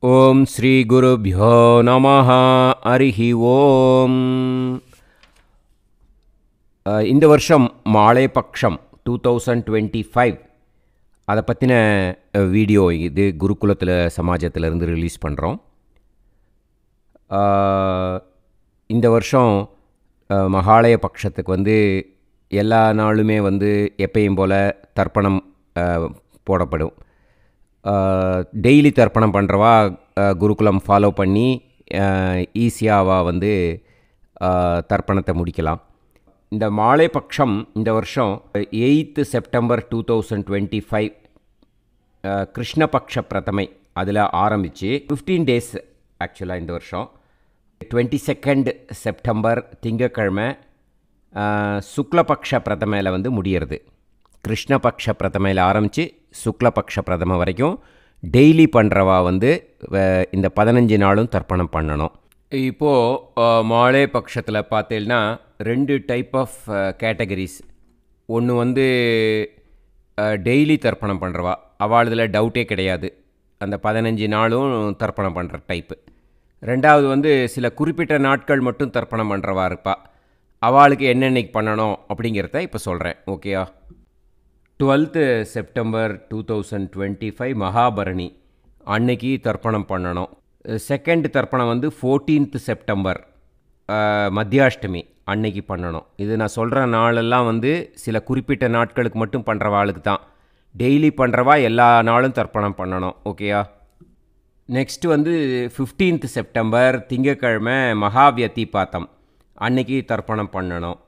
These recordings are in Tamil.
ஓம் ஸ்ரீ குருப்யோ நமஹ. ஹரிஹி ஓம். இந்த வருஷம் மாலேபக்ஷம் 2025 அதை பற்றின வீடியோ இது குருகுலத்தில் சமாஜத்திலேருந்து ரிலீஸ் பண்ணுறோம். இந்த வருஷம் மகாலய பட்சத்துக்கு எல்லா நாளுமே எப்பயும் போல் தர்ப்பணம் போடப்படும். டெய்லி தர்ப்பணம் பண்ணுறவா குருகுலம் ஃபாலோ பண்ணி ஈஸியாகவா தர்ப்பணத்தை முடிக்கலாம். இந்த மாலேபக்ஷம் இந்த வருஷம் 8 செப்டம்பர் 2025 கிருஷ்ணபக்ஷ பிரதமை அதில் ஆரம்பித்து 15 டேஸ் ஆக்சுவலாக இந்த வருஷம். 22 செப்டம்பர் திங்கக்கிழமை சுக்லபக்ஷ பிரதமையில் முடியறது. கிருஷ்ணபக்ஷ பிரதமையில் ஆரம்பித்து சுக்லபக்ஷ பிரதமை வரைக்கும் டெய்லி பண்ணுறவா இந்த 15 நாளும் தர்ப்பணம் பண்ணணும். இப்போது மாலே பட்சத்தில் பார்த்தீங்கன்னா 2 டைப் ஆஃப் கேட்டகரிஸ். ஒன்று டெய்லி தர்ப்பணம் பண்ணுறவா, அவள் டவுட்டே கிடையாது, அந்த 15 நாளும் தர்ப்பணம் பண்ணுற டைப்பு. ரெண்டாவது சில குறிப்பிட்ட நாட்கள் மட்டும் தர்ப்பணம் பண்ணுறவா இருப்பா, அவளுக்கு என்னென்னைக்கு பண்ணணும் அப்படிங்கிறத இப்போ சொல்கிறேன். ஓகேயா? 12 செப்டம்பர் 2025 மகாபரணி அன்னைக்கு தர்ப்பணம் பண்ணணும். செகண்ட் தர்ப்பணம் 14th செப்டம்பர் மத்தியாஷ்டமி அன்னைக்கு பண்ணணும். இது நான் சொல்கிற நாளெல்லாம் சில குறிப்பிட்ட நாட்களுக்கு மட்டும் பண்ணுறவாளுக்கு தான். டெய்லி பண்ணுறவா எல்லா நாளும் தர்ப்பணம் பண்ணணும். ஓகேயா? நெக்ஸ்ட்டு 15th செப்டம்பர் திங்கக்கிழமை மகாவியதிபாத்தம் அன்னைக்கு தர்ப்பணம் பண்ணணும்.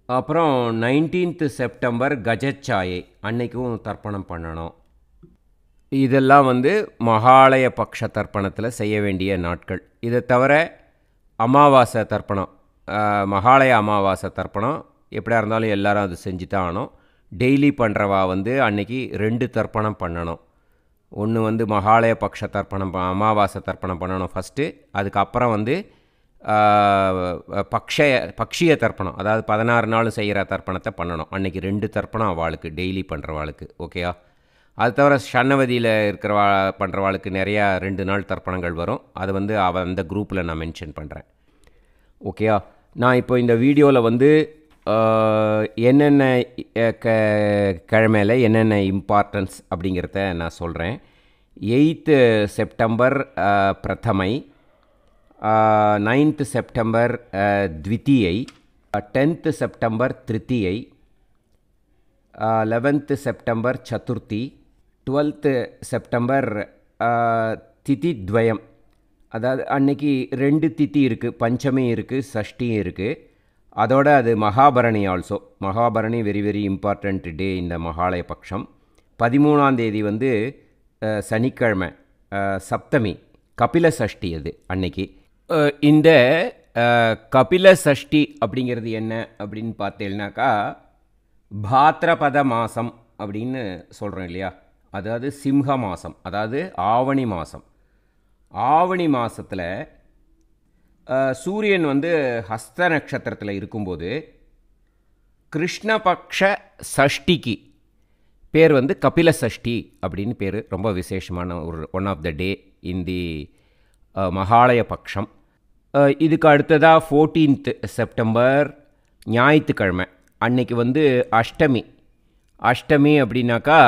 அப்புறம் 19th செப்டம்பர் கஜச்சாயை அன்னைக்கும் தர்ப்பணம் பண்ணணும். இதெல்லாம் மகாலய பக்ஷ தர்ப்பணத்தில் செய்ய வேண்டிய நாட்கள். இதை தவிர அமாவாசை தர்ப்பணம், மகாலய அமாவாசை தர்ப்பணம் எப்படியா இருந்தாலும் எல்லாரும் அது செஞ்சு தான் ஆகணும். டெய்லி பண்ணுறவா அன்னைக்கு 2 தர்ப்பணம் பண்ணணும். ஒன்று மகாலய பக்ஷ தர்ப்பணம், அமாவாசை தர்ப்பணம் பண்ணணும் ஃபஸ்ட்டு. அதுக்கப்புறம் பக்ஷிய தர்ப்பணம், அதாவது 16 நாள் செய்கிற தர்ப்பணத்தை பண்ணணும். அன்றைக்கி 2 தர்ப்பணம் அவளுக்கு டெய்லி பண்ணுறவாளுக்கு. ஓகேயா? அது தவிர ஷண்ணவதியில் இருக்கிறவா பண்ணுறவாளுக்கு நிறையா 2 நாள் தர்ப்பணங்கள் வரும். அது அந்த குரூப்பில் நான் மென்ஷன் பண்ணுறேன். ஓகேயா? நான் இப்போ இந்த வீடியோவில் என்னென்ன கிழமையில் என்னென்ன இம்பார்ட்டன்ஸ் அப்படிங்கிறத நான் சொல்கிறேன். 8th செப்டம்பர் பிரதமை, 9th செப்டம்பர் த்விதியை, 10th செப்டம்பர் திருத்தியை, 11th செப்டம்பர் சதுர்த்தி, 12th செப்டம்பர் திதித்வயம். அதாவது அன்னைக்கு 2 திதி இருக்குது, பஞ்சமி இருக்குது, சஷ்டியும் இருக்குது. அதோட அது Mahabharani also. Mahabharani very very important day இந்த மகாலய பட்சம். 13ஆம் தேதி சனிக்கிழமை சப்தமி, கபில சஷ்டி. அது அன்னைக்கு இந்த கபில சஷ்டி அப்படிங்கிறது என்ன அப்படின்னு பார்த்தேன்னாக்கா, பாத்ரபத மாதம் அப்படின்னு சொல்கிறோம் இல்லையா, அதாவது சிம்ஹ மாதம், அதாவது ஆவணி மாதம். ஆவணி மாதத்தில் சூரியன் ஹஸ்த நட்சத்திரத்தில் இருக்கும்போது கிருஷ்ணபக்ஷ சஷ்டிக்கு பேர் கபில சஷ்டி அப்படின்னு பேர். ரொம்ப விசேஷமான ஒரு ஒன் ஆஃப் த டே இன் தி மகாலய பக்ஷம். இதுக்கு அடுத்ததாக 14th செப்டம்பர் ஞாயிற்றுக்கிழமை அன்னைக்கு அஷ்டமி. அஷ்டமி அப்படின்னாக்கா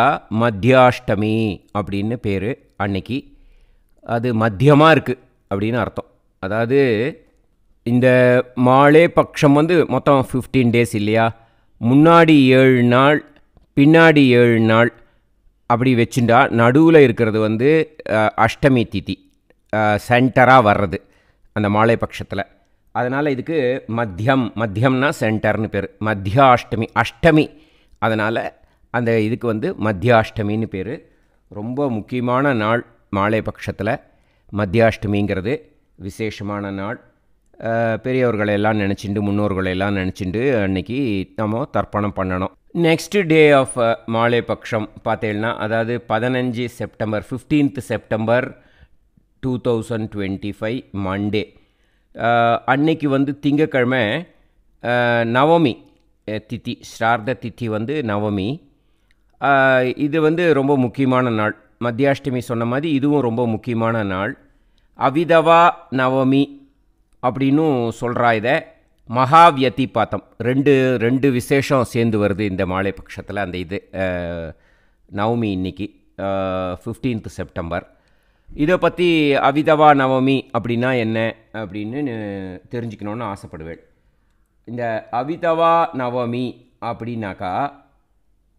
மத்தியாஷ்டமி அப்படின்னு பேர் அன்னைக்கு. அது மத்தியமாக இருக்குது அப்படின்னு அர்த்தம். அதாவது இந்த மாலே பக்ஷம் மொத்தம் 15 டேஸ் இல்லையா, முன்னாடி 7 நாள் பின்னாடி 7 நாள் அப்படி வச்சுட்டா நடுவில் இருக்கிறது அஷ்டமி திதி சென்டராக வர்றது அந்த மாலை பட்சத்தில். அதனால் இதுக்கு மத்தியம்னா சென்டர்னு பேர். மத்தியாஷ்டமி, அஷ்டமி, அதனால் அந்த இதுக்கு மத்தியாஷ்டமின்னு பேர். ரொம்ப முக்கியமான நாள் மாலை பட்சத்தில் மத்தியாஷ்டமிங்கிறது. விசேஷமான நாள். பெரியவர்களெல்லாம் நினச்சிண்டு, முன்னோர்களெல்லாம் நினச்சிண்டு அன்றைக்கி நம்ம தர்ப்பணம் பண்ணணும். நெக்ஸ்ட் டே ஆஃப் மாலே பக்ஷம் பார்த்தீங்கன்னா, அதாவது 15 செப்டம்பர் 15th செப்டம்பர் 2025 மண்டே அன்னைக்கு திங்கக்கிழமை நவமி திதி, ஸ்ரார்த்த திதி நவமி. இது ரொம்ப முக்கியமான நாள் மத்தியாஷ்டமி சொன்ன மாதிரி இதுவும் ரொம்ப முக்கியமான நாள். அவிதவா நவமி அப்படின்னும் சொல்கிறா. இதை மகாவியதிபாதம் ரெண்டு விசேஷம் சேர்ந்து வருது இந்த மாலை பட்சத்தில். அந்த இது நவமி இன்னைக்கு 15th செப்டம்பர். இதை பற்றி அவிதவா நவமி அப்படின்னா என்ன அப்படின்னு தெரிஞ்சுக்கணுன்னு ஆசைப்படுவேன். இந்த அவிதவா நவமி அப்படின்னாக்கா,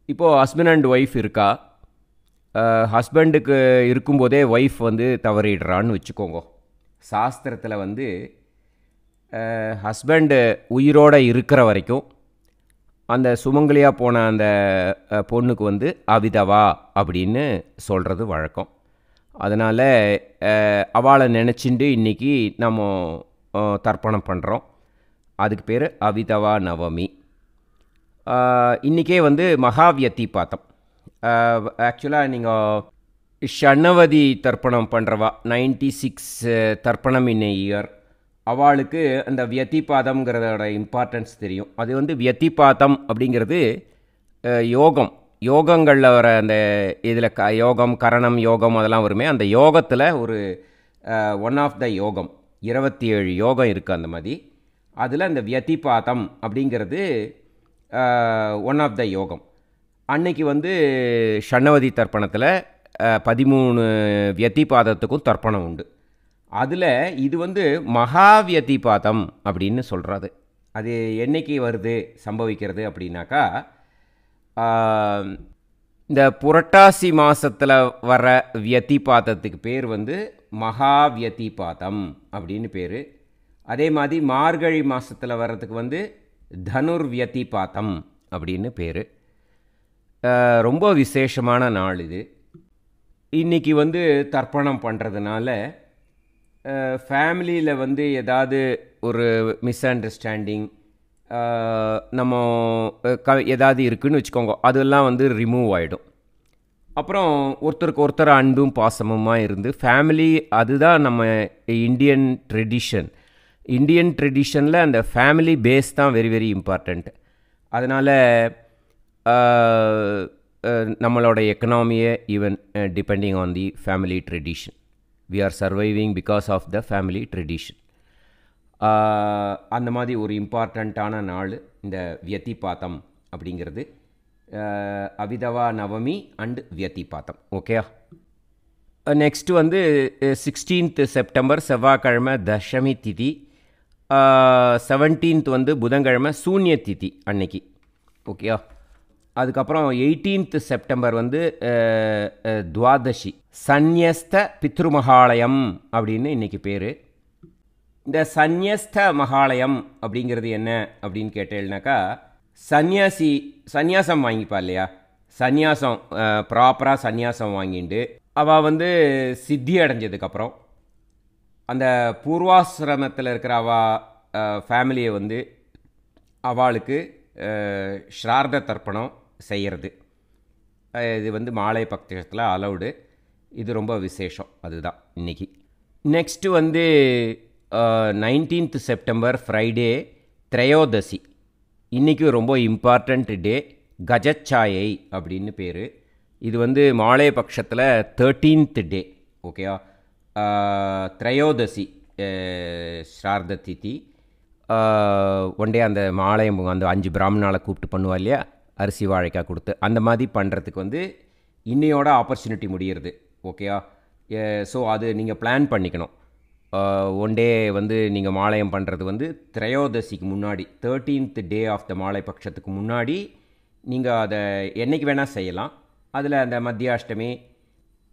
இப்போது ஹஸ்பண்ட் அண்ட் ஒய்ஃப் இருக்கா. ஹஸ்பண்டுக்கு இருக்கும்போதே ஒய்ஃப் வந்து தவறிடுறான்னு வச்சுக்கோங்க. சாஸ்திரத்தில் வந்து ஹஸ்பண்டு உயிரோடு இருக்கிற வரைக்கும் அந்த சுமங்கலியாக போன அந்த பொண்ணுக்கு வந்து அவிதவா அப்படின்னு சொல்கிறது வழக்கம். அதனால் அவளை நினச்சிண்டு இன்றைக்கி நம்ம தர்ப்பணம் பண்ணுறோம். அதுக்கு பேர் அவிதவா நவமி. இன்றைக்கே வந்து மகாவியதிபாதம். ஆக்சுவலாக நீங்கள் ஷண்ணவதி தர்ப்பணம் பண்ணுறவா 96 தர்ப்பணம் இன் இயர், அவளுக்கு அந்த வியதிபாதம்ங்கிறதோட இம்பார்ட்டன்ஸ் தெரியும். அது வந்து வியதிபாதம் அப்படிங்கிறது யோகங்களில் வர அந்த இதில் யோகம், கரணம் யோகம் அதெல்லாம் வருமே. அந்த யோகத்தில் ஒரு ஒன் ஆஃப் த யோகம், 27 யோகம் இருக்குது அந்த மாதிரி. அதில் அந்த வியதிபாதம் அப்படிங்கிறது ஒன் ஆஃப் த யோகம். அன்னைக்கு வந்து ஷண்ணவதி தர்ப்பணத்தில் 13 வியதிபாதத்துக்கும் தர்ப்பணம் உண்டு. அதில் இது வந்து மகாவியதிபாதம் அப்படின்னு சொல்கிறது. அது என்னைக்கு வருது சம்பவிக்கிறது அப்படின்னாக்கா, இந்த புரட்டாசி மாதத்தில் வர வியதிபாதத்துக்கு பேர் வந்து மகாவியதிபாதம் அப்படின்னு பேர். அதே மாதிரி மார்கழி மாதத்தில் வர்றதுக்கு வந்து தனுர்வியதிபாதம் அப்படின்னு பேர். ரொம்ப விசேஷமான நாள் இது. இன்றைக்கி வந்து தர்ப்பணம் பண்ணுறதுனால ஃபேமிலியில் வந்து ஏதாவது ஒரு மிஸ் அண்டர்ஸ்டாண்டிங் நம்ம ஏதாவது இருக்குதுன்னு வச்சுக்கோங்க, அதெல்லாம் வந்து ரிமூவ் ஆகிடும். அப்புறம் ஒருத்தருக்கு ஒருத்தர் அன்பும் பாசமுமாக இருந்து ஃபேமிலி, அதுதான் நம்ம இந்தியன் ட்ரெடிஷனில் அந்த ஃபேமிலி பேஸ் தான் வெரி வெரி இம்பார்ட்டண்ட். அதனால் நம்மளோட எக்கனாமியை even depending on the family tradition. we are surviving because of the family tradition. அந்த மாதிரி ஒரு இம்பார்ட்டண்ட்டான நாள் இந்த வியதிபாதம் அப்படிங்கிறது. அவிதவா நவமி அண்ட் வியதிபாதம். ஓகே. நெக்ஸ்ட்டு வந்து 16th செப்டம்பர் செவ்வாய்க்கிழமை தசமி திதி. 17th வந்து புதன்கிழமை சூன்ய திதி அன்னைக்கு. ஓகேயா. அதுக்கப்புறம் 18th செப்டம்பர் வந்து துவாதசி, சந்யஸ்த பித்ருமகாலயம் அப்படின்னு இன்றைக்கி பேர். இந்த சந்யஸ்த மகாலயம் அப்படிங்கிறது என்ன அப்படின்னு கேட்டேன்னாக்கா, சந்நியாசம் வாங்கிப்பா இல்லையா, சந்நியாசம் ப்ராப்பராக சந்நியாசம் வாங்கிட்டு அவள் வந்து சித்தி அடைஞ்சதுக்கப்புறம் அந்த பூர்வாசிரமத்தில் இருக்கிற அவள் ஃபேமிலியை வந்து அவளுக்கு ஸ்ரார்த்த தர்ப்பணம் செய்கிறது. இது வந்து மாலை பட்சத்தில் அலவுடு. இது ரொம்ப விசேஷம். அதுதான் இன்றைக்கி. நெக்ஸ்ட்டு வந்து 19th செப்டம்பர் ஃப்ரைடே திரையோதசி. இன்றைக்கி ரொம்ப இம்பார்ட்டண்ட் டே. கஜச்சாயை அப்படின்னு பேர். இது வந்து மாலை பட்சத்தில் 13th டே. ஓகேயா. திரையோதசி ஸ்ரார்த்த திதி. ஒன் டே அந்த மாலையம் அந்த 5 பிராமணாலை கூப்பிட்டு பண்ணுவா இல்லையா, அரிசி வாழைக்காய் கொடுத்து, அந்த மாதிரி பண்ணுறதுக்கு வந்து இன்னையோட ஆப்பர்ச்சுனிட்டி முடிகிறது. ஓகேயா. ஸோ அது நீங்கள் பிளான் பண்ணிக்கணும். ஒன் டே வந்து நீங்கள் மாலையம் பண்ணுறது வந்து திரையோதசிக்கு முன்னாடி, 13th டே ஆஃப் த மாலை பட்சத்துக்கு முன்னாடி நீங்கள் அதை என்றைக்கு வேணால் செய்யலாம். அதில் அந்த மத்தியாஷ்டமி,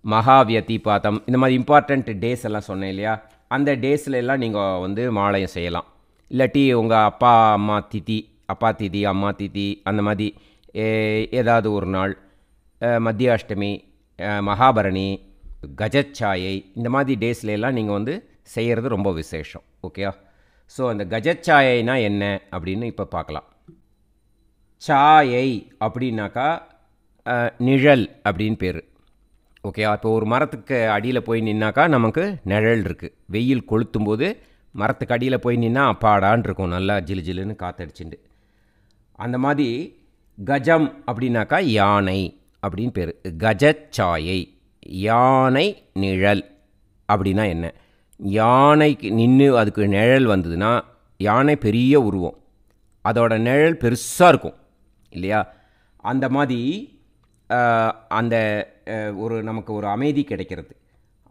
மகாவியதிபாதம், இந்த மாதிரி இம்பார்ட்டண்ட் டேஸ் எல்லாம் சொன்னேன் இல்லையா, அந்த டேஸில் எல்லாம் நீங்கள் வந்து மாலையம் செய்யலாம். இல்லாட்டி உங்கள் அப்பா திதி அம்மா திதி அந்த மாதிரி ஏதாவது ஒரு நாள், மத்தியாஷ்டமி, மகாபரணி, கஜச்சாயை, இந்த மாதிரி டேஸ்ல எல்லாம் நீங்கள் வந்து செய்கிறது ரொம்ப விசேஷம். ஓகேயா. ஸோ அந்த கஜச்சாயைனா என்ன அப்படின்னு இப்போ பார்க்கலாம். சாயை அப்படின்னாக்கா நிழல் அப்படின்னு பேர். ஓகே. இப்போ ஒரு மரத்துக்கு அடியில் போய் நின்னாக்கா நமக்கு நிழல் இருக்குது. வெயில் கொளுத்தும் போது மரத்துக்கு அடியில் போய் நின்னா அப்பாடான் இருக்கும், நல்லா ஜிலு ஜிலுன்னு காற்றடிச்சுண்டு. அந்த மாதிரி கஜம் அப்படின்னாக்கா யானை அப்படின்னு பேர். கஜச்சாயை யானை நிழல் அப்படின்னா என்ன? யானைக்கு நின்று அதுக்கு நிழல் வந்ததுன்னா, யானை பெரிய உருவம், அதோட நிழல் பெருசாக இருக்கும் இல்லையா? அந்த மாதிரி அந்த ஒரு நமக்கு ஒரு அமைதி கிடைக்கிறது.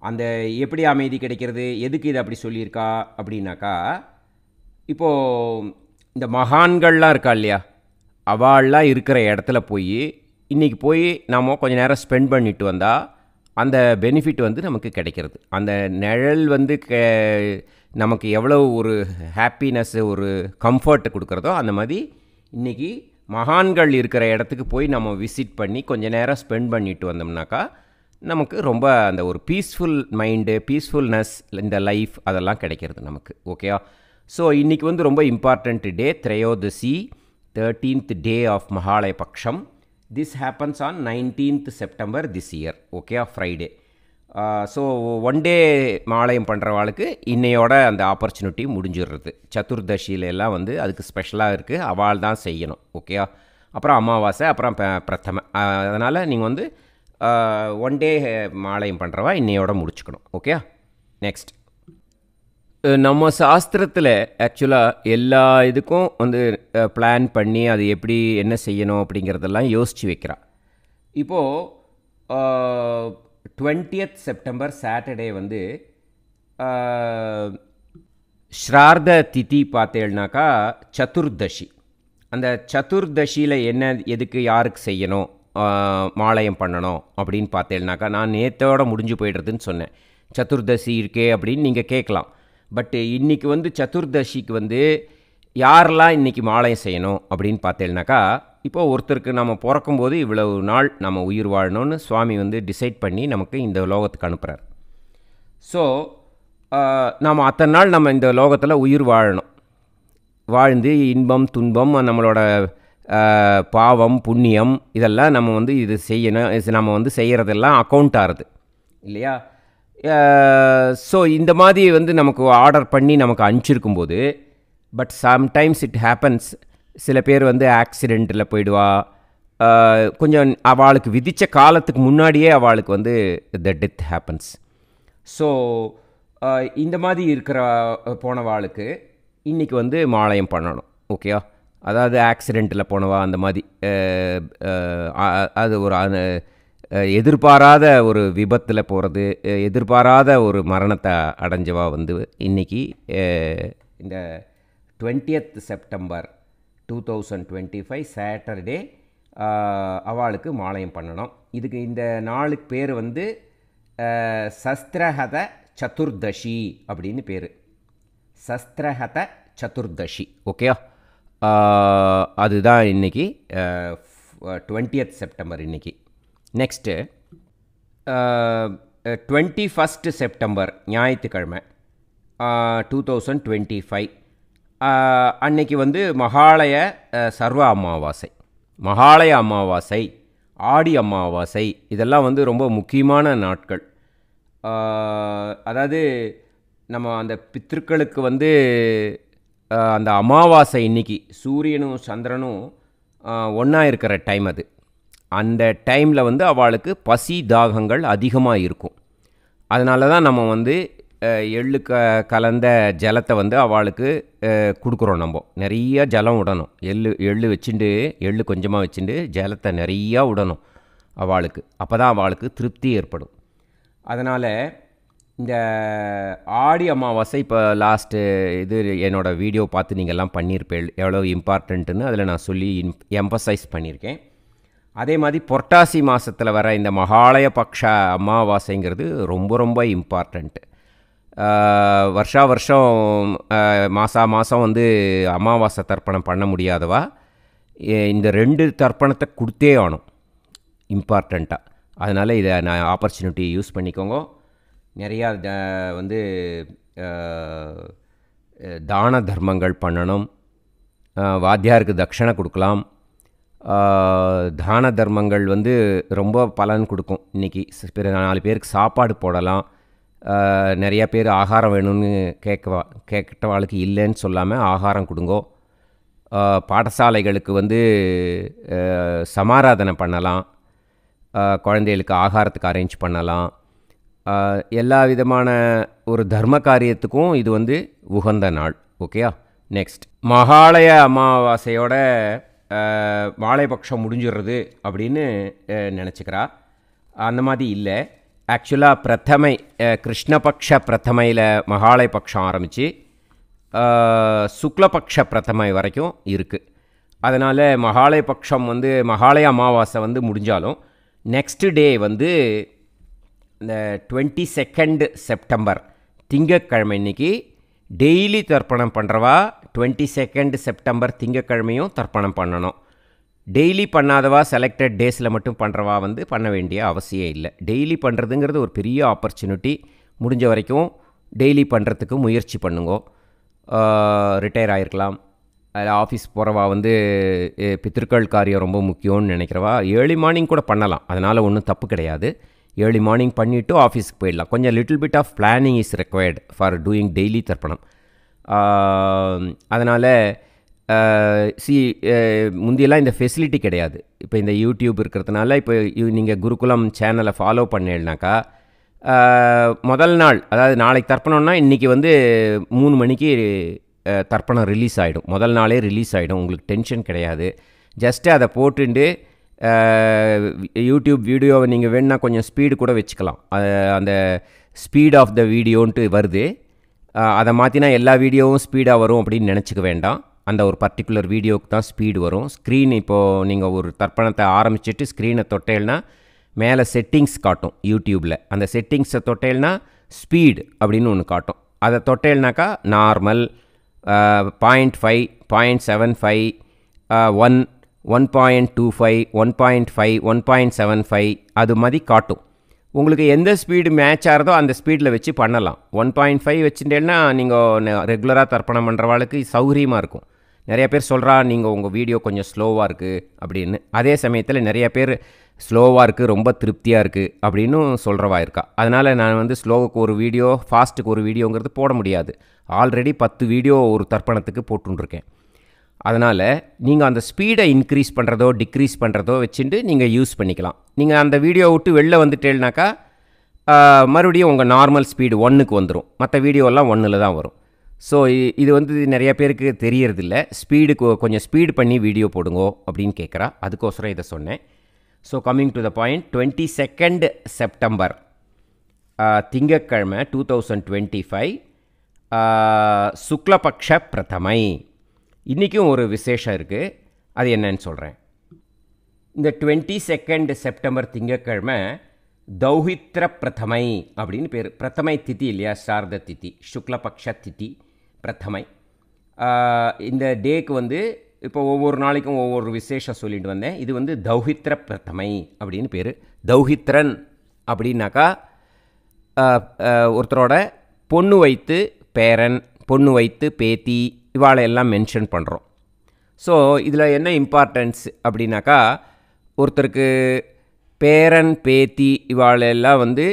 அந்த எப்படி அமைதி கிடைக்கிறது, எதுக்கு இது அப்படி சொல்லியிருக்கா அப்படின்னாக்கா, இப்போது இந்த மகான்கள்லாம் இருக்கா இல்லையா, அவள்லாம் இருக்கிற இடத்துல போய் இன்றைக்கி போய் நாம் கொஞ்சம் நேரம் ஸ்பெண்ட் பண்ணிட்டு வந்தால் அந்த பெனிஃபிட் வந்து நமக்கு கிடைக்கிறது. அந்த நிழல் வந்து நமக்கு எவ்வளோ ஒரு ஹாப்பினஸ்ஸு, ஒரு கம்ஃபர்ட் கொடுக்குறதோ அந்த மாதிரி இன்றைக்கி மகான்கள் இருக்கிற இடத்துக்கு போய் நம்ம விசிட் பண்ணி கொஞ்சம் நேரம் ஸ்பெண்ட் பண்ணிட்டு வந்தோம்னாக்கா நமக்கு ரொம்ப அந்த ஒரு பீஸ்ஃபுல் மைண்டு, பீஸ்ஃபுல்னஸ், இந்த லைஃப் அதெல்லாம் கிடைக்கிறது நமக்கு. ஓகேயா? ஸோ இன்றைக்கி வந்து ரொம்ப இம்பார்ட்டண்ட் டே, திரையோதசி, 13th day of Mahalaya Paksham. This happens on 19th September this year. ஓகேயா? ஃப்ரைடே. ஸோ ஒன் டே மாலயம் பண்ணுறவாளுக்கு இன்னையோட அந்த ஆப்பர்ச்சுனிட்டி முடிஞ்சிடுறது. சதுர்தசியிலெல்லாம் வந்து அதுக்கு ஸ்பெஷலாக இருக்குது, அவள் தான் செய்யணும். ஓகேயா? அப்புறம் அமாவாசை, அப்புறம் பிரதம. அதனால் நீங்கள் வந்து ஒன் டே மாலயம் பண்ணுறவா இன்னையோட முடிச்சுக்கணும். ஓகேயா? நெக்ஸ்ட், நம்ம சாஸ்திரத்தில் ஆக்சுவலாக எல்லா இதுக்கும் வந்து பிளான் பண்ணி அது எப்படி என்ன செய்யணும் அப்படிங்கிறதெல்லாம் யோசித்து வைக்கிறா. இப்போது 20th September சாட்டர்டே வந்து ஸ்ரார்த திதி பார்த்தேன்னாக்கா சதுர்தசி. அந்த சதுர்தசியில் என்ன எதுக்கு யாருக்கு செய்யணும், மாலயம் பண்ணணும் அப்படின்னு பார்த்தேன்னாக்கா, நான் நேற்றோட முடிஞ்சு போய்டுறதுன்னு சொன்னேன். சதுர்தசி இருக்கே அப்படின்னு நீங்கள் கேட்கலாம். பட்டு இன்றைக்கி வந்து சதுர்தசிக்கு வந்து யாரெல்லாம் இன்றைக்கி மாலயம் செய்யணும் அப்படின்னு பார்த்தேன்னாக்கா, இப்போது ஒருத்தருக்கு நம்ம பிறக்கும்போது இவ்வளவு நாள் நம்ம உயிர் வாழணும்னு சுவாமி வந்து டிசைட் பண்ணி நமக்கு இந்த லோகத்துக்கு அனுப்புகிறார். ஸோ நாம் அத்தனை நாள் நம்ம இந்த லோகத்தில் உயிர் வாழணும். வாழ்ந்து இன்பம் துன்பம், நம்மளோட பாவம் புண்ணியம் இதெல்லாம் நம்ம வந்து இது செய்யணும். நம்ம வந்து செய்கிறதெல்லாம் அக்கௌண்ட் ஆகுது இல்லையா? ஸோ இந்த மாதிரி வந்து நமக்கு ஆர்டர் பண்ணி நமக்கு அனுப்பிச்சிருக்கும்போது, பட் சம்டைம்ஸ் இட் ஹேப்பன்ஸ், சில பேர் வந்து ஆக்சிடெண்ட்டில் போயிடுவா. கொஞ்சம் அவளுக்கு விதித்த காலத்துக்கு முன்னாடியே அவளுக்கு வந்து த டெத் ஹேப்பன்ஸ். ஸோ இந்த மாதிரி இருக்கிற போனவாளுக்கு இன்றைக்கி வந்து மாலயம் பண்ணணும். ஓகேயா? அதாவது ஆக்சிடெண்ட்டில் போனவா அந்த மாதிரி அது ஒரு எதிர்பாராத ஒரு விபத்தில் போகிறது, எதிர்பாராத ஒரு மரணத்தை அடைஞ்சவா வந்து இன்றைக்கி இந்த 20th September 2025 சாட்டர்டே அவளுக்கு மாலயம் பண்ணணும். இதுக்கு இந்த நாளுக்கு பேர் வந்து சஸ்திரஹத சதுர்தசி அப்படின்னு பேர். சஸ்திரஹத சதுர்தசி. ஓகேயா? அதுதான் இன்றைக்கி 20th September இன்றைக்கி. நெக்ஸ்ட்டு 21st September ஞாயிற்றுக்கிழமை 2025 அன்னைக்கு வந்து மகாலய சர்வ அமாவாசை, மகாலய அமாவாசை, ஆடி அமாவாசை, இதெல்லாம் வந்து ரொம்ப முக்கியமான நாட்கள். அதாவது நம்ம அந்த பித்ருக்களுக்கு வந்து அந்த அமாவாசை இன்னைக்கு சூரியனும் சந்திரனும் ஒன்றா இருக்கிற டைம் அது. அந்த டைமில் வந்து அவளுக்கு பசி தாகங்கள் அதிகமாக இருக்கும். அதனால தான் நம்ம வந்து எள்ளு கலந்த ஜலத்தை வந்து அவளுக்கு கொடுக்குறோம். நம்ம நிறைய ஜலம் விடணும். எள்ளு வச்சுட்டு, எள்ளு கொஞ்சமாக வச்சுட்டு ஜலத்தை நிறையா விடணும் அவளுக்கு. அப்போ தான் அவளுக்கு திருப்தி ஏற்படும். அதனால் இந்த ஆடி அமாவாசை இப்போ லாஸ்ட்டு இது என்னோடய வீடியோ பார்த்து நீங்கள் எல்லாம் பண்ணியிருப்பேன் எவ்வளோ இம்பார்ட்டண்ட்டுன்னு அதில் நான் சொல்லி எம்பசைஸ் பண்ணியிருக்கேன். அதே மாதிரி புரட்டாசி மாதத்தில் வர இந்த மகாலய பக்ஷ அமாவாசைங்கிறது ரொம்ப ரொம்ப இம்பார்ட்டண்ட்டு. வருஷம் மாதம் வந்து அமாவாசை தர்ப்பணம் பண்ண முடியாதவா இந்த 2 தர்ப்பணத்தை கொடுத்தே ஆகணும், இம்பார்ட்டண்ட்டாக. அதனால் இதை நான் ஆப்பர்ச்சுனிட்டி யூஸ் பண்ணிக்கோங்க. நிறையா வந்து தான தர்மங்கள் பண்ணணும். வாத்தியாருக்கு தட்சணை கொடுக்கலாம். தான தர்மங்கள் வந்து ரொம்ப பலன் கொடுக்கும். இன்றைக்கி 4 பேருக்கு சாப்பாடு போடலாம். நிறையா பேர் ஆகாரம் வேணும்னு கேட்டவாளுக்கு இல்லைன்னு சொல்லாமல் ஆகாரம் கொடுங்கோ. பாடசாலைகளுக்கு வந்து சமாராதனை பண்ணலாம். குழந்தைகளுக்கு ஆகாரத்துக்கு அரேஞ்ச் பண்ணலாம். எல்லா விதமான ஒரு தர்ம காரியத்துக்கும் இது வந்து உகந்த நாள். ஓகேயா? நெக்ஸ்ட், மகாலய அமாவாசையோட வாழைபக்ஷம் முடிஞ்சிடுறது அப்படின்னு நினச்சிக்கிறா. அந்த மாதிரி இல்லை. ஆக்சுவலாக பிரதமை, கிருஷ்ணபக்ஷ பிரதமையில் மகாலய பக்ஷம் ஆரம்பித்து சுக்லபக்ஷ பிரதமை வரைக்கும் இருக்குது. அதனால் மகாலய பக்ஷம் வந்து மகாலய அமாவாசை வந்து முடிஞ்சாலும் நெக்ஸ்ட் டே வந்து இந்த 22 செப்டம்பர் திங்கட்கிழமை இன்றைக்கி டெய்லி தர்ப்பணம் பண்ணுறவா 22 செப்டம்பர் திங்கட்கிழமையும் தர்ப்பணம் பண்ணணும். டெய்லி பண்ணாதவா செலக்டட் டேஸில் மட்டும் பண்ணுறவா வந்து பண்ண வேண்டிய அவசியம் இல்லை. டெய்லி பண்ணுறதுங்கிறது ஒரு பெரிய ஆப்பர்ச்சுனிட்டி. முடிஞ்ச வரைக்கும் டெய்லி பண்ணுறதுக்கு முயற்சி பண்ணுங்க. ரிட்டையர் ஆகிருக்கலாம், அதில் ஆஃபீஸ் போகிறவா வந்து பித்திருக்கள் காரியம் ரொம்ப முக்கியம்னு நினைக்கிறவா ஏர்லி மார்னிங் கூட பண்ணலாம். அதனால் ஒன்றும் தப்பு கிடையாது. ஏர்லி மார்னிங் பண்ணிவிட்டு ஆஃபீஸ்க்கு போயிடலாம். கொஞ்சம் little bit of planning is required for doing daily tarpanam. அதனால் முந்தியெல்லாம் இந்த ஃபெசிலிட்டி கிடையாது. இப்போ இந்த யூடியூப் இருக்கிறதுனால இப்போ நீங்கள் குருகுலம் சேனலை ஃபாலோ பண்ணேன்னாக்கா முதல் நாள், அதாவது நாளைக்கு தர்ப்பணம்னா இன்றைக்கி வந்து 3 மணிக்கு தர்ப்பணம் ரிலீஸ் ஆகிடும். முதல் நாளே ரிலீஸ் ஆகிடும். உங்களுக்கு டென்ஷன் கிடையாது. ஜஸ்ட்டு அதை போட்டுண்டு யூடியூப் வீடியோவை நீங்கள் வேணுன்னா கொஞ்சம் ஸ்பீடு கூட வச்சுக்கலாம். அந்த ஸ்பீட் ஆஃப் த வீடியோன்ட்டு வருது. அதை மாற்றினா எல்லா வீடியோவும் ஸ்பீடாக வரும் அப்படின்னு நினச்சிக்க வேண்டாம். அந்த ஒரு பர்டிகுலர் வீடியோவுக்கு தான் ஸ்பீடு வரும். ஸ்க்ரீன் இப்போது நீங்கள் ஒரு தர்ப்பணத்தை ஆரம்பிச்சுட்டு ஸ்க்ரீனை தொட்டேல்னா மேலே செட்டிங்ஸ் காட்டும் யூடியூப்பில். அந்த செட்டிங்ஸை தொட்டேல்னா ஸ்பீடு அப்படின்னு ஒன்று காட்டும். அதை தொட்டேல்னாக்கா நார்மல், 0.5, 0.75, 1, 1.25, 1.5, 1.75 அது மாதிரி காட்டும். உங்களுக்கு எந்த ஸ்பீடு மேட்ச் ஆகிறதோ அந்த ஸ்பீடில் வச்சு பண்ணலாம். 1.5 வச்சுட்டேன்னா நீங்கள் ரெகுலராக தர்ப்பணம் பண்ணுறவாளுக்கு சௌகரியமாக இருக்கும். நிறைய பேர் சொல்கிறா நீங்கள் உங்கள் வீடியோ கொஞ்சம் ஸ்லோவாக இருக்குது அப்படின்னு. அதே சமயத்தில் நிறைய பேர் ஸ்லோவாக இருக்குது, ரொம்ப திருப்தியாக இருக்குது அப்படின்னு சொல்கிறவா இருக்கா. அதனால் நான் வந்து ஸ்லோவுக்கு ஒரு வீடியோ, ஃபாஸ்ட்டுக்கு ஒரு வீடியோங்கிறது போட முடியாது. ஆல்ரெடி 10 வீடியோ ஒரு தர்ப்பணத்துக்கு போட்டுருக்கேன். அதனால் நீங்கள் அந்த ஸ்பீடை இன்க்ரீஸ் பண்ணுறதோ டிக்ரீஸ் பண்ணுறதோ வச்சுட்டு நீங்கள் யூஸ் பண்ணிக்கலாம். நீங்கள் அந்த வீடியோ விட்டு வெளில வந்துட்டேன்னாக்கா மறுபடியும் உங்கள் நார்மல் ஸ்பீடு 1க்கு வந்துடும். மற்ற வீடியோலாம் 1ல் தான் வரும். ஸோ இது வந்து நிறைய பேருக்கு தெரியறதில்ல. ஸ்பீடுக்கு கொஞ்சம் ஸ்பீடு பண்ணி வீடியோ போடுங்கோ அப்படின்னு கேட்குறா. அதுக்கோசரம் இதை சொன்னேன். So coming to the point, 22 September திங்கட்கிழமை 2025 சுக்லபக்ஷ பிரதமை. இன்றைக்கும் ஒரு விசேஷம் இருக்குது. அது என்னன்னு சொல்கிறேன். இந்த 22 செப்டம்பர் திங்கட்கிழமை தௌஹித்ர பிரதமை அப்படின்னு பேர். பிரதமை திதி இல்லையா, சாரத திதி, சுக்லபக்ஷ திதி பிரதமை. இந்த டேக்கு வந்து இப்போ ஒவ்வொரு நாளைக்கும் ஒவ்வொரு விசேஷம் சொல்லிட்டு வந்தேன். இது வந்து தௌஹித்ர பிரதமை அப்படின்னு பேர். தௌஹித்ரன் அப்படின்னாக்கா ஒருத்தரோட பொண்ணு வைத்து பேரன், பொண்ணு வைத்து பேத்தி, இவாளையெல்லாம் மென்ஷன் பண்ணுறோம். ஸோ இதில் என்ன இம்பார்ட்டன்ஸ் அப்படின்னாக்கா, ஒருத்தருக்கு பேரன் பேத்தி இவாளெல்லாம் வந்து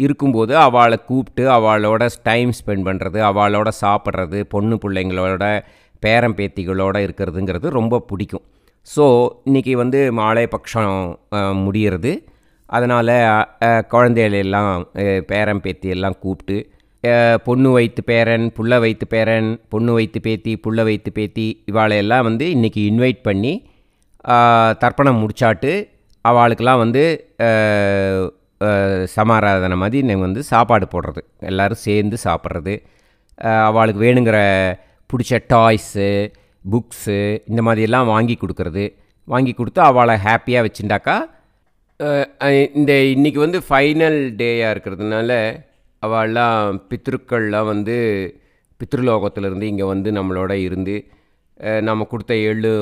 இருக்கும்போது அவளை கூப்பிட்டு அவளோட டைம் ஸ்பெண்ட் பண்ணுறது, அவளோட சாப்பிட்றது, பொண்ணு பிள்ளைங்களோட பேரன் பேத்திகளோடு இருக்கிறதுங்கிறது ரொம்ப பிடிக்கும். ஸோ இன்றைக்கி வந்து மாலை பட்சம் முடிகிறது. அதனால் குழந்தைகளெல்லாம் பேரன் பேத்தி எல்லாம் கூப்பிட்டு பொண்ணு வைத்து பேரன், புள்ள வைத்து பேரன், பொண்ணு வைத்து பேத்தி, புள்ள வைத்து பேத்தி இவாளையெல்லாம் வந்து இன்றைக்கி இன்வைட் பண்ணி தர்ப்பணம் முடிச்சாட்டு அவளுக்கெல்லாம் வந்து சமாராதனை மாதிரி நீங்கள் வந்து சாப்பாடு போடுறது, எல்லோரும் சேர்ந்து சாப்பிட்றது, அவளுக்கு வேணுங்கிற பிடிச்ச டாய்ஸு, புக்ஸு இந்த மாதிரியெல்லாம் வாங்கி கொடுக்கறது. வாங்கி கொடுத்து அவளை ஹாப்பியாக வச்சுட்டாக்கா, இந்த இன்றைக்கி வந்து ஃபைனல் டேயாக இருக்கிறதுனால அவள்லாம் பித்ருக்கள்லாம் வந்து பித்ருலோகத்திலேருந்து இங்கே வந்து நம்மளோட இருந்து நம்ம கொடுத்த எள்ளு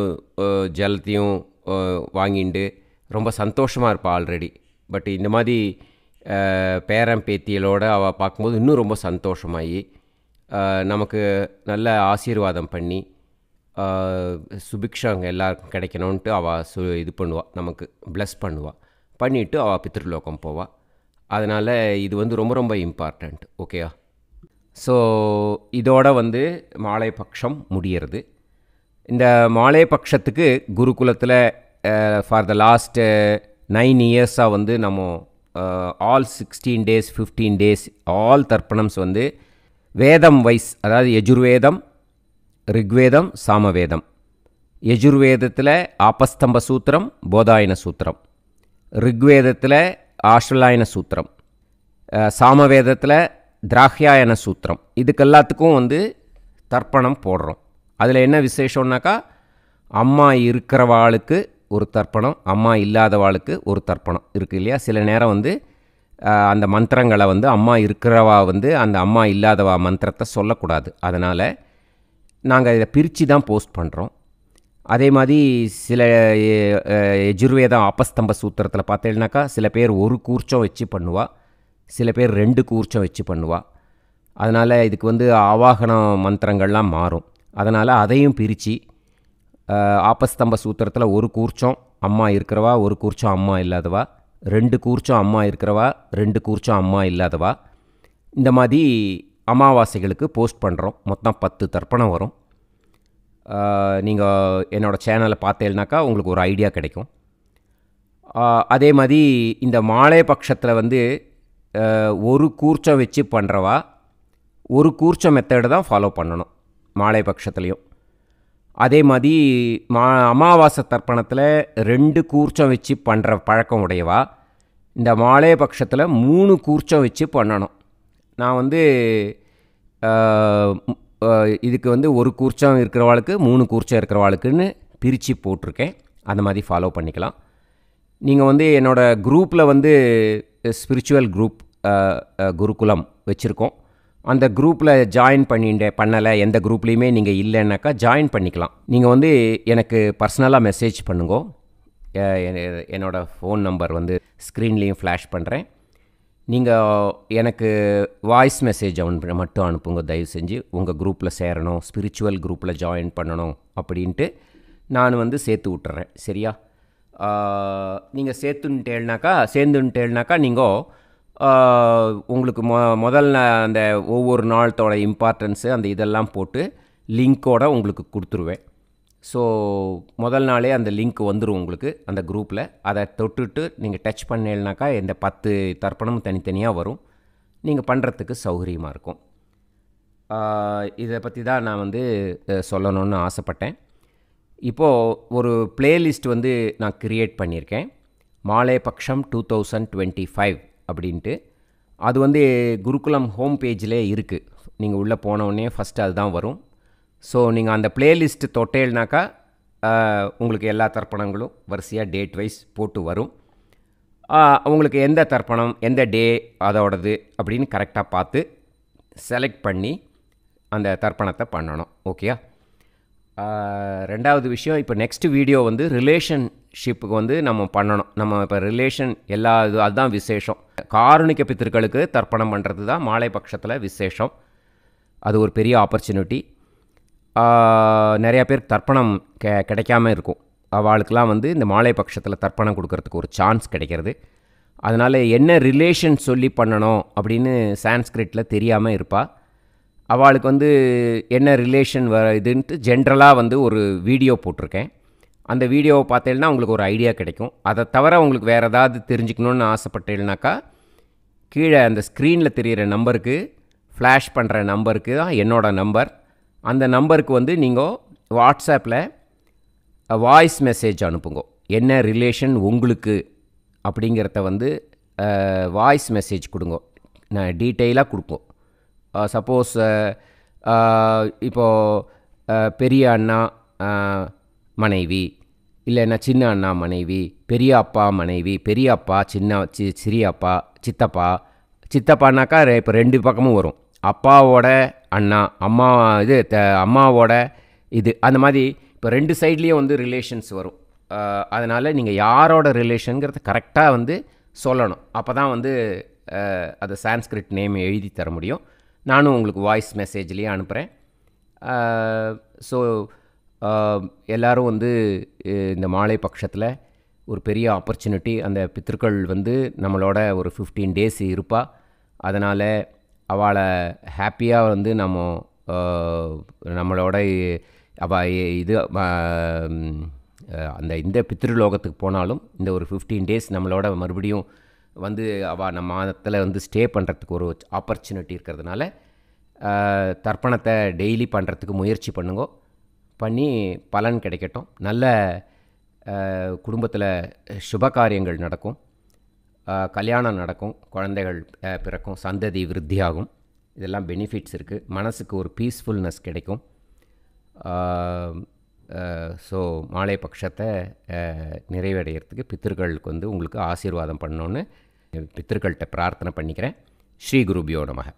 ஜலத்தையும் வாங்கிண்டு ரொம்ப சந்தோஷமாக இருப்பாள் ஆல்ரெடி. பட் இந்த மாதிரி பேரன் பேத்தியலோடு அவள் பார்க்கும்போது இன்னும் ரொம்ப சந்தோஷமாகி நமக்கு நல்ல ஆசீர்வாதம் பண்ணி சுபிக்ஷம் எல்லாருக்கும் கிடைக்கணுன்ட்டு அவள் இது பண்ணுவாள், நமக்கு ப்ளஸ் பண்ணுவாள். பண்ணிவிட்டு அவள் பித்ருலோகம் போவாள். அதனால் இது வந்து ரொம்ப ரொம்ப இம்பார்ட்டண்ட். ஓகேயா? ஸோ இதோட வந்து மாலை பட்சம் முடிகிறது. இந்த மாலை பட்சத்துக்கு குருகுலத்தில் ஃபார் த லாஸ்ட் 9 இயர்ஸாக வந்து நம்ம ஆல் 16 டேஸ் 15 டேஸ் ஆல் தர்ப்பணம்ஸ் வந்து வேதம் வைஸ், அதாவது யஜுர்வேதம், ரிக்வேதம், சாமவேதம். யஜுர்வேதத்தில் ஆபஸ்தம்ப சூத்திரம், போதாயன சூத்திரம். ரிக்வேதத்தில் ஆஷ்வலாயன சூத்திரம். சாமவேதத்தில் திராஹ்யாயன சூத்திரம். இதுக்கு எல்லாத்துக்கும் வந்து தர்ப்பணம் போடுறோம். அதில் என்ன விசேஷம்னாக்கா, அம்மா இருக்கிறவாளுக்கு ஒரு தர்ப்பணம், அம்மா இல்லாதவாளுக்கு ஒரு தர்ப்பணம் இருக்குது இல்லையா. சில நேரம் வந்து அந்த மந்திரங்களை வந்து அம்மா இருக்கிறவா வந்து அந்த அம்மா இல்லாதவா மந்திரத்தை சொல்லக்கூடாது. அதனால் நாங்கள் இதை பிரித்து தான் போஸ்ட் பண்ணுறோம். அதே மாதிரி சில யஜுர்வேதம் ஆபஸ்தம்ப சூத்திரத்தில் பார்த்தீங்கன்னாக்கா சில பேர் ஒரு கூர்ச்சம் வச்சு பண்ணுவா, சில பேர் 2 கூர்ச்சம் வச்சு பண்ணுவா. அதனால் இதுக்கு வந்து ஆவாகன மந்திரங்கள்லாம் மாறும். அதனால் அதையும் பிரித்து ஆபஸ்தம்ப சூத்திரத்தில் ஒரு கூர்ச்சம் அம்மா இருக்கிறவா, ஒரு கூர்ச்சம் அம்மா இல்லாதவா, 2 கூர்ச்சம் அம்மா இருக்கிறவா, 2 கூர்ச்சம் அம்மா இல்லாதவா, இந்த மாதிரி அமாவாசைகளுக்கு போஸ்ட் பண்ணுறோம். மொத்தம் 10 தர்ப்பணம் வரும். நீங்கள் என்னோடய சேனலை பார்த்தேன்னாக்கா உங்களுக்கு ஒரு ஐடியா கிடைக்கும். அதே மாதிரி இந்த மாலை பட்சத்தில் வந்து ஒரு கூர்ச்சம் வச்சு பண்ணுறவா ஒரு கூர்ச்ச மெத்தடு தான் ஃபாலோ பண்ணணும் மாலை பட்சத்துலேயும். அதே மாதிரி அமாவாசை தர்ப்பணத்தில் 2 கூர்ச்சம் வச்சு பண்ணுற பழக்கம் உடையவா இந்த மாலை பட்சத்தில் 3 கூர்ச்சம் வச்சு பண்ணணும். நான் வந்து இதுக்கு வந்து ஒரு கூர்ச்சம் இருக்கிறவாளுக்கு 3 கூர்ச்சம் இருக்கிறவாளுக்குன்னு பிரித்து போட்டிருக்கேன். அந்த மாதிரி ஃபாலோ பண்ணிக்கலாம். நீங்கள் வந்து என்னோடய குரூப்பில் வந்து ஸ்பிரிச்சுவல் குரூப் குருகுலம் வச்சுருக்கோம். அந்த குரூப்பில் ஜாயின் பண்ணலை, எந்த குரூப்லேயுமே நீங்கள் இல்லைன்னாக்கா ஜாயின் பண்ணிக்கலாம். நீங்கள் வந்து எனக்கு பர்சனலாக மெசேஜ் பண்ணுங்க. என்னோடய ஃபோன் நம்பர் வந்து ஸ்க்ரீன்லேயும் ஃப்ளாஷ் பண்ணுறேன். நீங்கள் எனக்கு வாய்ஸ் மெசேஜ் மட்டும் அனுப்புங்க. தயவு செஞ்சு உங்கள் குரூப்பில் சேரணும், ஸ்பிரிச்சுவல் குரூப்பில் ஜாயின் பண்ணணும் அப்படின்ட்டு நான் வந்து சேர்த்து விட்டுறேன். சரியா? நீங்கள் சேர்ந்துட்டேன்னாக்கா நீங்கள் உங்களுக்கு முதல்ல அந்த ஒவ்வொரு நாளத்தோட இம்பார்ட்டன்ஸு அந்த இதெல்லாம் போட்டு லிங்க்கோடு உங்களுக்கு கொடுத்துருவேன். ஸோ முதல் நாளே அந்த லிங்க் வந்துடும் உங்களுக்கு அந்த குரூப்பில். அதை தொட்டுட்டு நீங்கள் டச் பண்ணேன்னாக்கா இந்த 10 தர்ப்பணமும் தனித்தனியாக வரும். நீங்கள் பண்ணுறதுக்கு சௌகரியமாக இருக்கும். இதை பற்றி தான் நான் வந்து சொல்லணும்னு ஆசைப்பட்டேன். இப்போது ஒரு பிளேலிஸ்ட் வந்து நான் க்ரியேட் பண்ணியிருக்கேன், மாலை பக்ஷம் 2025 அப்படின்ட்டு. அது வந்து குருகுலம் ஹோம் பேஜிலே இருக்குது. நீங்கள் உள்ளே போனவுடனே ஃபஸ்ட்டு அதுதான் வரும். ஸோ நீங்கள் அந்த பிளேலிஸ்ட்டு தொட்டேல்னாக்கா உங்களுக்கு எல்லா தர்ப்பணங்களும் வரிசையாக டேட் வைஸ் போட்டு வரும். உங்களுக்கு எந்த தர்ப்பணம் எந்த டே அதோடது அப்படின்னு கரெக்டாக பார்த்து செலக்ட் பண்ணி அந்த தர்ப்பணத்தை பண்ணணும். ஓகேயா? ரெண்டாவது விஷயம், இப்போ நெக்ஸ்ட் வீடியோ வந்து ரிலேஷன்ஷிப்புக்கு வந்து நம்ம பண்ணணும். நம்ம இப்போ ரிலேஷன் எல்லா அதுதான் விசேஷம். காருணிக பித்திருக்களுக்கு தர்ப்பணம் பண்ணுறது தான் மாலை பட்சத்தில் விசேஷம். அது ஒரு பெரிய ஆப்பர்ச்சுனிட்டி. நிறையா பேருக்கு தர்ப்பணம் கிடைக்காம இருக்கும். அவளுக்கெலாம் வந்து இந்த மாலை பட்சத்தில் தர்ப்பணம் கொடுக்கறதுக்கு ஒரு சான்ஸ் கிடைக்கிறது. அதனால் என்ன ரிலேஷன் சொல்லி பண்ணணும் அப்படின்னு சான்ஸ்கிரிட்டில் தெரியாமல் இருப்பாள். அவளுக்கு வந்து என்ன ரிலேஷன் இதுன்ட்டு ஜென்ரலாக வந்து ஒரு வீடியோ போட்டிருக்கேன். அந்த வீடியோவை பார்த்தேன்னா உங்களுக்கு ஒரு ஐடியா கிடைக்கும். அதை தவிர உங்களுக்கு வேறு ஏதாவது தெரிஞ்சுக்கணுன்னு ஆசைப்பட்டேன்னாக்கா கீழே அந்த ஸ்க்ரீனில் தெரிகிற நம்பருக்கு, ஃப்ளாஷ் பண்ணுற நம்பருக்கு தான் என்னோடய நம்பர். அந்த நம்பருக்கு வந்து நீங்கள் வாட்ஸ்அப்பில் வாய்ஸ் மெசேஜ் அனுப்புங்க. என்ன ரிலேஷன் உங்களுக்கு அப்படிங்கிறத வந்து வாய்ஸ் மெசேஜ் கொடுங்க. நான் டீட்டெயிலாக கொடுப்போம். சப்போஸ் இப்போது பெரிய அண்ணா மனைவி, இல்லைன்னா சின்ன அண்ணா மனைவி, பெரிய அப்பா மனைவி, பெரிய அப்பா, சிறிய அப்பா, சித்தப்பானாக்கா இப்போ 2 பக்கமும் வரும். அப்பாவோட அண்ணா, அம்மாவோட இது, அந்த மாதிரி இப்போ 2 சைட்லேயும் வந்து ரிலேஷன்ஸ் வரும். அதனால் நீங்கள் யாரோட ரிலேஷனுங்கிறத கரெக்டாக வந்து சொல்லணும். அப்போ தான் வந்து அது சான்ஸ்கிரிட் நேம் எழுதி தர முடியும். நானும் உங்களுக்கு வாய்ஸ் மெசேஜ்லேயே அனுப்புகிறேன். ஸோ எல்லோரும் வந்து இந்த மாலை பட்சத்தில் ஒரு பெரிய ஆப்பர்ச்சுனிட்டி. அந்த பித்திருக்கள் வந்து நம்மளோட ஒரு 15 டேஸ் இருப்பா. அதனால் அவளை ஹாப்பியாக வந்து நம்மளோட இது அந்த இந்த பித்ருலோகத்துக்கு போனாலும் இந்த ஒரு 15 டேஸ் நம்மளோட மறுபடியும் வந்து அவள் நம்ம மாதத்தில் வந்து ஸ்டே பண்ணுறதுக்கு ஒரு ஆப்பர்ச்சுனிட்டி இருக்கிறதுனால தர்ப்பணத்தை டெய்லி பண்ணுறதுக்கு முயற்சி பண்ணுங்க. பண்ணி பலன் கிடைக்கட்டும். நல்ல குடும்பத்தில் சுப காரியங்கள் நடக்கும், கல்யாணம் நடக்கும், குழந்தைகள் பிறக்கும், சந்ததி விருத்தியாகும். இதெல்லாம் பெனிஃபிட்ஸ் இருக்குது. மனசுக்கு ஒரு பீஸ்ஃபுல்னஸ் கிடைக்கும். ஸோ மாலை பட்சத்தை நிறைவடைகிறதுக்கு பித்திருக்களுக்கு வந்து உங்களுக்கு ஆசீர்வாதம் பண்ணணுன்னு பித்திருக்கள்கிட்ட பிரார்த்தனை பண்ணிக்கிறேன். ஸ்ரீ குருபியோ நமக.